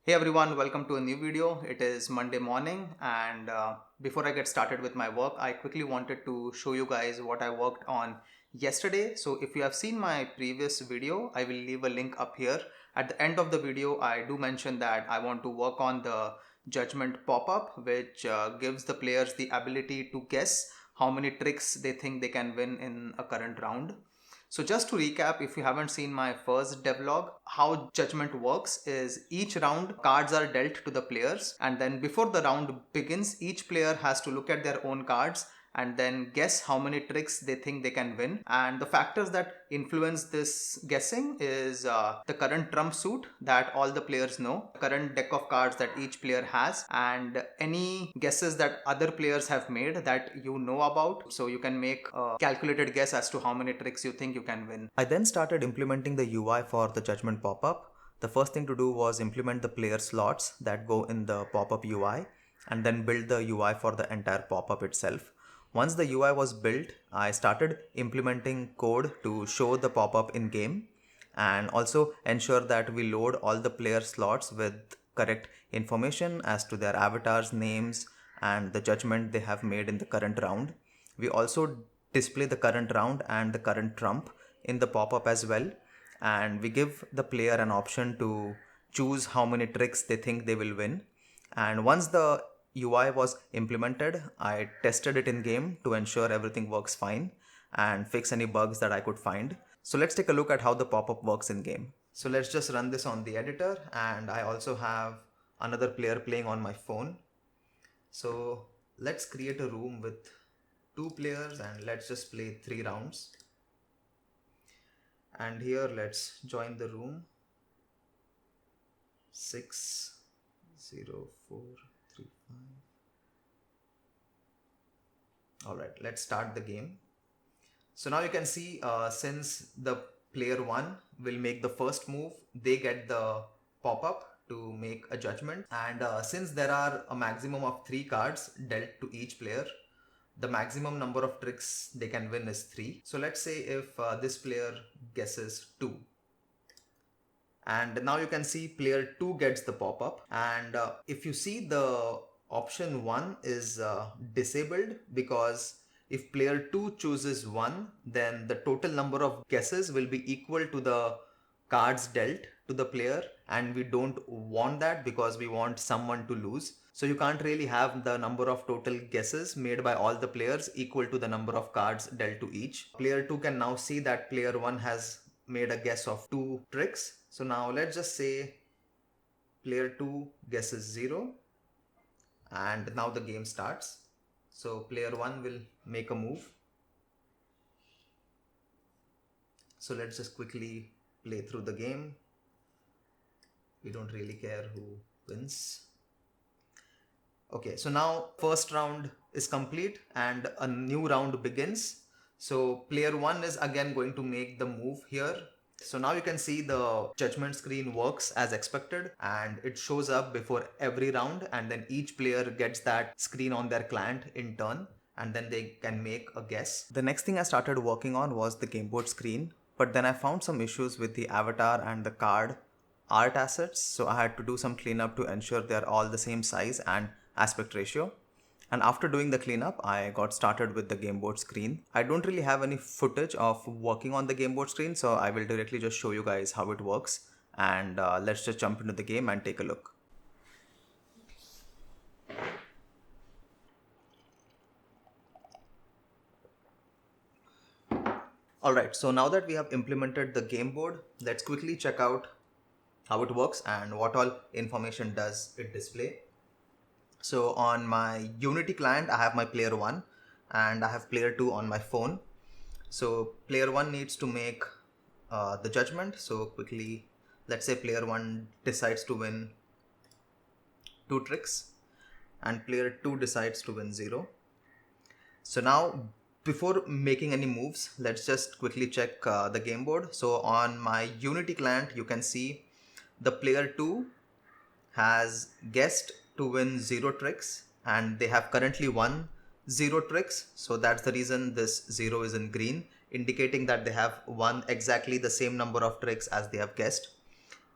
Hey everyone, welcome to a new video. It is Monday morning, and before I get started with my work, I quickly wanted to show you guys what I worked on yesterday. So if you have seen my previous video, I will leave a link up here. At the end of the video, I do mention that I want to work on the judgment pop-up, which gives the players the ability to guess how many tricks they think they can win in a current round. So just to recap, if you haven't seen my first devlog, how judgment works is each round cards are dealt to the players, and then before the round begins, each player has to look at their own cards and then guess how many tricks they think they can win. And the factors that influence this guessing is the current trump suit that all the players know, current deck of cards that each player has, and any guesses that other players have made that you know about. So you can make a calculated guess as to how many tricks you think you can win. I then started implementing the UI for the judgment pop-up. The first thing to do was implement the player slots that go in the Popup UI and then build the UI for the entire pop-up itself. Once the UI was built, I started implementing code to show the pop-up in game and also ensure that we load all the player slots with correct information as to their avatars, names, and the judgment they have made in the current round. We also display the current round and the current trump in the pop-up as well, and we give the player an option to choose how many tricks they think they will win. And once the UI was implemented, I tested it in game to ensure everything works fine and fix any bugs that I could find. So let's take a look at how the pop-up works in game. So let's just run this on the editor, and I also have another player playing on my phone. So let's create a room with 2 players and let's just play 3 rounds. And here let's join the room 60435. All right, let's start the game. So now you can see since the player 1 will make the first move, they get the pop-up to make a judgment. And since there are a maximum of 3 cards dealt to each player, the maximum number of tricks they can win is 3. So let's say if this player guesses 2. And now you can see player 2 gets the pop-up, and if you see the option 1 is disabled, because if player 2 chooses 1, then the total number of guesses will be equal to the cards dealt to the player, and we don't want that because we want someone to lose. So you can't really have the number of total guesses made by all the players equal to the number of cards dealt to each. Player 2 can now see that player 1 has made a guess of 2 tricks. So now let's just say player 2 guesses 0, and now the game starts. So player 1 will make a move. So let's just quickly play through the game. We don't really care who wins. Okay, so now first round is complete and a new round begins. So player 1 is again going to make the move here. So now you can see the judgment screen works as expected, and it shows up before every round, and then each player gets that screen on their client in turn, and then they can make a guess. The next thing I started working on was the game board screen, but then I found some issues with the avatar and the card art assets, so I had to do some cleanup to ensure they're all the same size and aspect ratio. And after doing the cleanup, I got started with the game board screen. I don't really have any footage of working on the game board screen, so I will directly just show you guys how it works. And let's just jump into the game and take a look. Alright, so now that we have implemented the game board, let's quickly check out how it works and what all information does it display. So on my Unity client, I have my player 1 and I have player 2 on my phone. So player 1 needs to make the judgment. So quickly, let's say player 1 decides to win 2 tricks and player 2 decides to win 0. So now before making any moves, let's just quickly check the game board. So on my Unity client, you can see the player 2 has guessed to win 0 tricks, and they have currently won 0 tricks. So that's the reason this 0 is in green, indicating that they have won exactly the same number of tricks as they have guessed.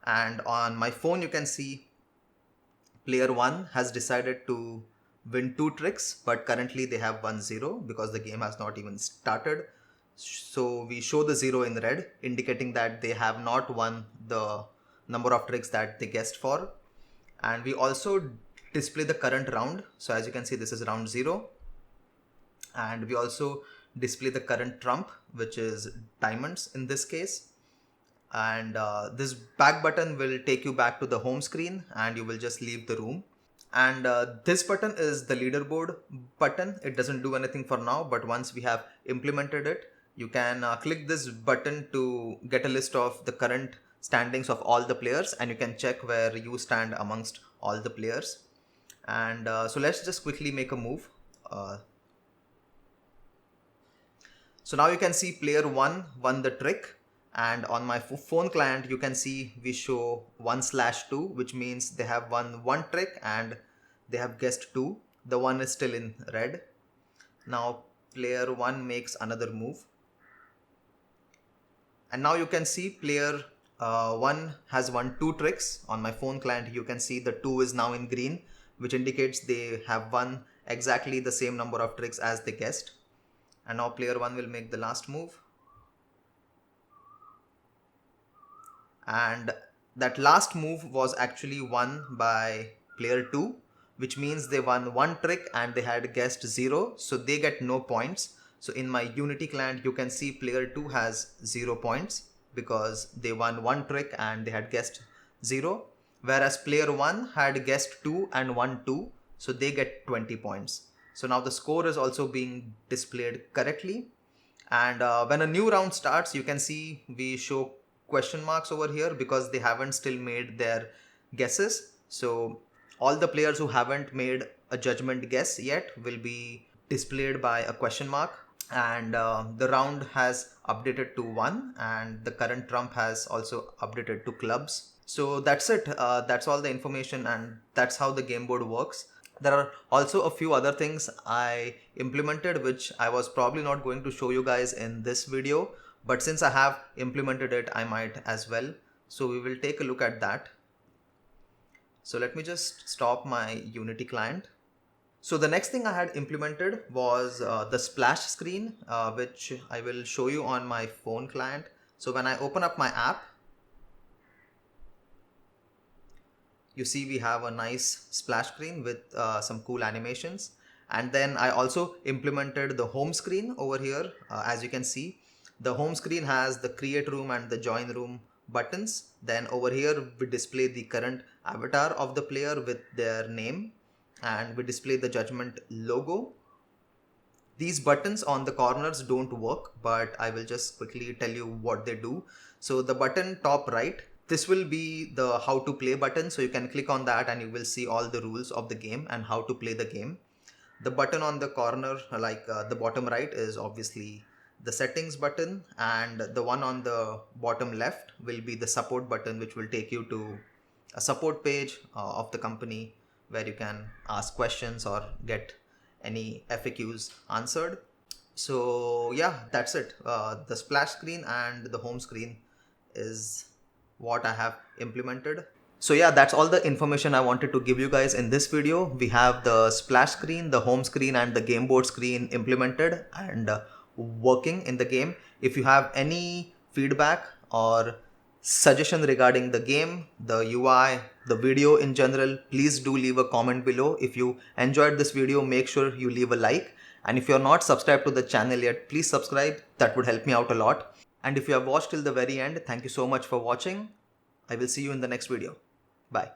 And on my phone, you can see player 1 has decided to win 2 tricks, but currently they have won 0 because the game has not even started. So we show the 0 in red, indicating that they have not won the number of tricks that they guessed for. And we also display the current round. So as you can see, this is round 0. And we also display the current trump, which is diamonds in this case. And this back button will take you back to the home screen and you will just leave the room. And this button is the leaderboard button. It doesn't do anything for now, but once we have implemented it, you can click this button to get a list of the current standings of all the players, and you can check where you stand amongst all the players. And so let's just quickly make a move. So now you can see player 1 won the trick, and on my phone client you can see we show 1/2, which means they have won 1 trick and they have guessed 2. The 1 is still in red. Now player 1 makes another move, and now you can see player 1 has won 2 tricks. On my phone client you can see the 2 is now in green, which indicates they have won exactly the same number of tricks as they guessed. And now player 1 will make the last move. And that last move was actually won by player 2, which means they won 1 trick and they had guessed 0. So they get no points. So in my Unity client, you can see player 2 has 0 points because they won 1 trick and they had guessed 0. Whereas player 1 had guessed 2 and won 2. So they get 20 points. So now the score is also being displayed correctly. And when a new round starts, you can see we show question marks over here because they haven't still made their guesses. So all the players who haven't made a judgment guess yet will be displayed by a question mark. And the round has updated to 1 and the current trump has also updated to clubs. So that's it. That's all the information, and that's how the game board works. There are also a few other things I implemented which I was probably not going to show you guys in this video, but since I have implemented it, I might as well. So we will take a look at that. So let me just stop my Unity client. So the next thing I had implemented was the splash screen, which I will show you on my phone client. So when I open up my app, you see we have a nice splash screen with some cool animations. And then I also implemented the home screen over here. As you can see, the home screen has the create room and the join room buttons. Then over here we display the current avatar of the player with their name, and we display the judgment logo. These buttons on the corners don't work, but I will just quickly tell you what they do. So the button top right, this will be the how to play button. So you can click on that and you will see all the rules of the game and how to play the game. The button on the corner, like the bottom right, is obviously the settings button, and the one on the bottom left will be the support button, which will take you to a support page of the company where you can ask questions or get any FAQs answered. So yeah, that's it. The splash screen and the home screen is what I have implemented. So yeah, that's all the information I wanted to give you guys in this video. We have the splash screen, the home screen and the game board screen implemented and working in the game. If you have any feedback or suggestion regarding the game, the UI, the video in general, please do leave a comment below. If you enjoyed this video, make sure you leave a like. And if you're not subscribed to the channel yet, please subscribe. That would help me out a lot. And if you have watched till the very end, thank you so much for watching. I will see you in the next video. Bye.